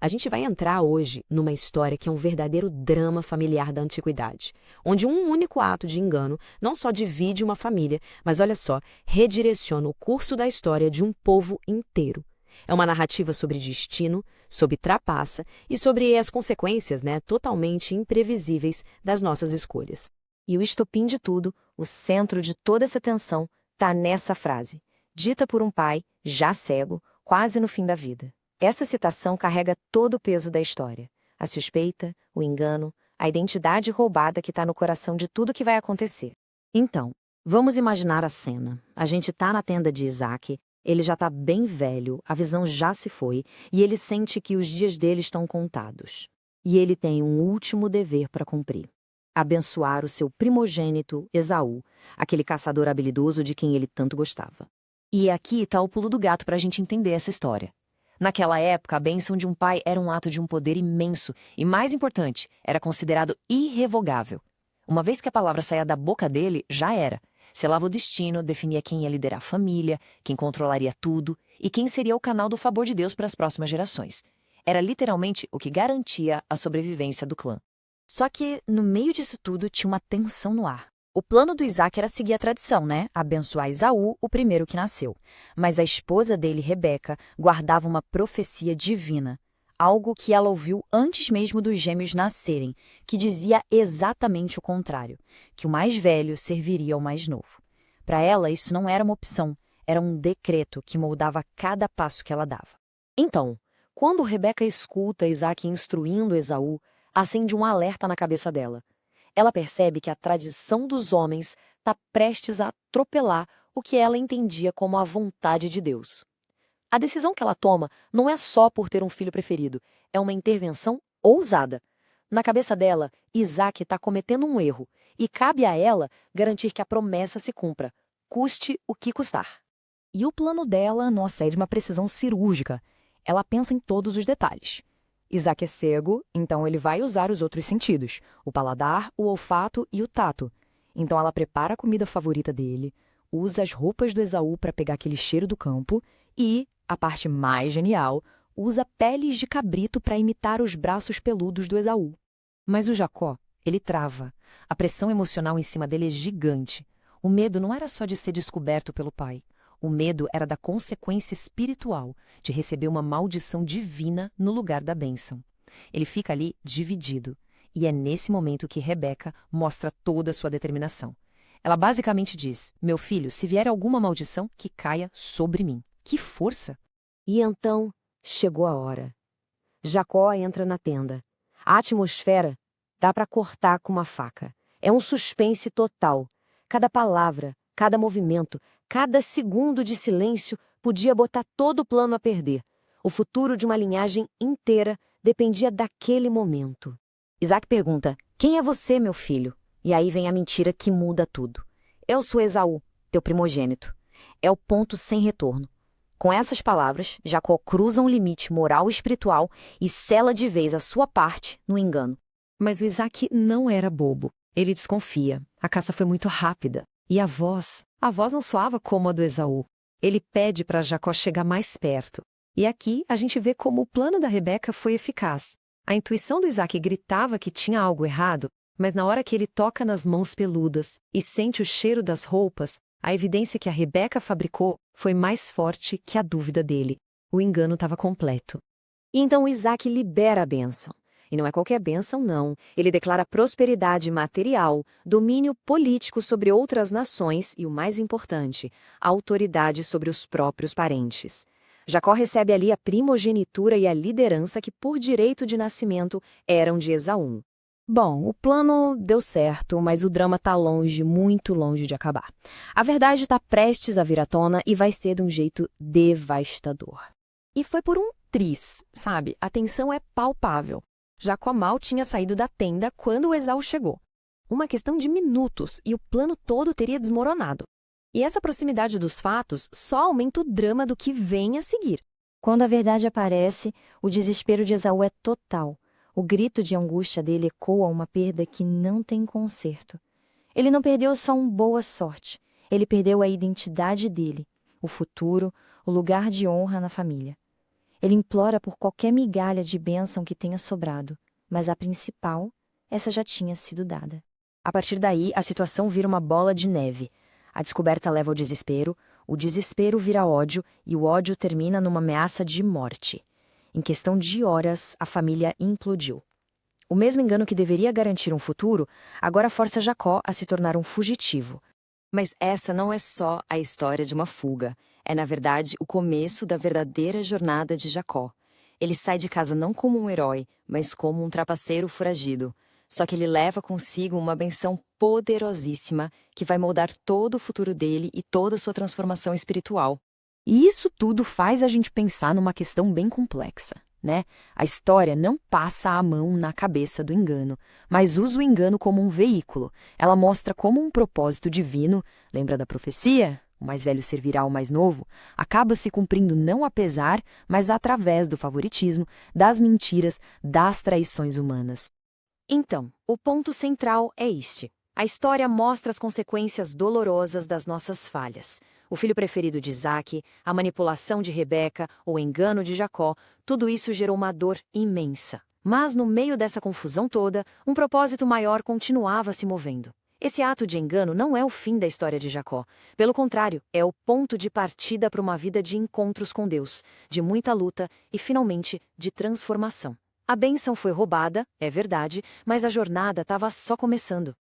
A gente vai entrar hoje numa história que é um verdadeiro drama familiar da antiguidade, onde um único ato de engano não só divide uma família, mas olha só, redireciona o curso da história de um povo inteiro. É uma narrativa sobre destino, sobre trapaça e sobre as consequências, totalmente imprevisíveis das nossas escolhas. E o estopim de tudo, o centro de toda essa tensão, está nessa frase, dita por um pai, já cego, quase no fim da vida. Essa citação carrega todo o peso da história. A suspeita, o engano, a identidade roubada que está no coração de tudo que vai acontecer. Então, vamos imaginar a cena. A gente está na tenda de Isaac, ele já está bem velho, a visão já se foi, e ele sente que os dias dele estão contados. E ele tem um último dever para cumprir. Abençoar o seu primogênito, Esaú, aquele caçador habilidoso de quem ele tanto gostava. E aqui está o pulo do gato para a gente entender essa história. Naquela época, a bênção de um pai era um ato de um poder imenso e, mais importante, era considerado irrevogável. Uma vez que a palavra saía da boca dele, já era. Selava o destino, definia quem ia liderar a família, quem controlaria tudo e quem seria o canal do favor de Deus para as próximas gerações. Era literalmente o que garantia a sobrevivência do clã. Só que, no meio disso tudo, tinha uma tensão no ar. O plano do Isaac era seguir a tradição, abençoar Esaú, o primeiro que nasceu. Mas a esposa dele, Rebeca, guardava uma profecia divina. Algo que ela ouviu antes mesmo dos gêmeos nascerem, que dizia exatamente o contrário, que o mais velho serviria ao mais novo. Para ela, isso não era uma opção, era um decreto que moldava cada passo que ela dava. Então, quando Rebeca escuta Isaac instruindo Esaú, acende um alerta na cabeça dela. Ela percebe que a tradição dos homens está prestes a atropelar o que ela entendia como a vontade de Deus. A decisão que ela toma não é só por ter um filho preferido, é uma intervenção ousada. Na cabeça dela, Isaac está cometendo um erro e cabe a ela garantir que a promessa se cumpra, custe o que custar. E o plano dela não excede uma precisão cirúrgica. Ela pensa em todos os detalhes. Isaac é cego, então ele vai usar os outros sentidos, o paladar, o olfato e o tato. Então ela prepara a comida favorita dele, usa as roupas do Esaú para pegar aquele cheiro do campo e, a parte mais genial, usa peles de cabrito para imitar os braços peludos do Esaú. Mas o Jacó, ele trava. A pressão emocional em cima dele é gigante. O medo não era só de ser descoberto pelo pai. O medo era da consequência espiritual, de receber uma maldição divina no lugar da bênção. Ele fica ali dividido. E é nesse momento que Rebeca mostra toda a sua determinação. Ela basicamente diz, meu filho, se vier alguma maldição, que caia sobre mim. Que força! E então, chegou a hora. Jacó entra na tenda. A atmosfera dá para cortar com uma faca. É um suspense total. Cada palavra, cada movimento, cada segundo de silêncio podia botar todo o plano a perder. O futuro de uma linhagem inteira dependia daquele momento. Isaac pergunta, quem é você, meu filho? E aí vem a mentira que muda tudo. Eu sou Esaú, teu primogênito. É o ponto sem retorno. Com essas palavras, Jacó cruza um limite moral e espiritual e sela de vez a sua parte no engano. Mas o Isaac não era bobo. Ele desconfia. A caça foi muito rápida. E a voz não soava como a do Esaú. Ele pede para Jacó chegar mais perto. E aqui a gente vê como o plano da Rebeca foi eficaz. A intuição do Isaac gritava que tinha algo errado, mas na hora que ele toca nas mãos peludas e sente o cheiro das roupas, a evidência que a Rebeca fabricou foi mais forte que a dúvida dele. O engano estava completo. E então Isaac libera a bênção. E não é qualquer bênção, não. Ele declara prosperidade material, domínio político sobre outras nações e, o mais importante, autoridade sobre os próprios parentes. Jacó recebe ali a primogenitura e a liderança que, por direito de nascimento, eram de Esaú. Bom, o plano deu certo, mas o drama está longe, muito longe de acabar. A verdade está prestes a vir à tona e vai ser de um jeito devastador. E foi por um triz, sabe? A tensão é palpável. Jacó mal tinha saído da tenda quando o Esaú chegou. Uma questão de minutos e o plano todo teria desmoronado. E essa proximidade dos fatos só aumenta o drama do que vem a seguir. Quando a verdade aparece, o desespero de Esaú é total. O grito de angústia dele ecoa uma perda que não tem conserto. Ele não perdeu só uma boa sorte. Ele perdeu a identidade dele, o futuro, o lugar de honra na família. Ele implora por qualquer migalha de bênção que tenha sobrado, mas a principal, essa já tinha sido dada. A partir daí, a situação vira uma bola de neve. A descoberta leva ao desespero, o desespero vira ódio e o ódio termina numa ameaça de morte. Em questão de horas, a família implodiu. O mesmo engano que deveria garantir um futuro, agora força Jacó a se tornar um fugitivo. Mas essa não é só a história de uma fuga. É, na verdade, o começo da verdadeira jornada de Jacó. Ele sai de casa não como um herói, mas como um trapaceiro foragido. Só que ele leva consigo uma benção poderosíssima que vai moldar todo o futuro dele e toda a sua transformação espiritual. E isso tudo faz a gente pensar numa questão bem complexa, né? A história não passa a mão na cabeça do engano, mas usa o engano como um veículo. Ela mostra como um propósito divino, lembra da profecia? O mais velho servirá ao mais novo, acaba se cumprindo não apesar, mas através do favoritismo, das mentiras, das traições humanas. Então, o ponto central é este. A história mostra as consequências dolorosas das nossas falhas. O filho preferido de Isaque, a manipulação de Rebeca, o engano de Jacó, tudo isso gerou uma dor imensa. Mas no meio dessa confusão toda, um propósito maior continuava se movendo. Esse ato de engano não é o fim da história de Jacó. Pelo contrário, é o ponto de partida para uma vida de encontros com Deus, de muita luta e, finalmente, de transformação. A bênção foi roubada, é verdade, mas a jornada estava só começando.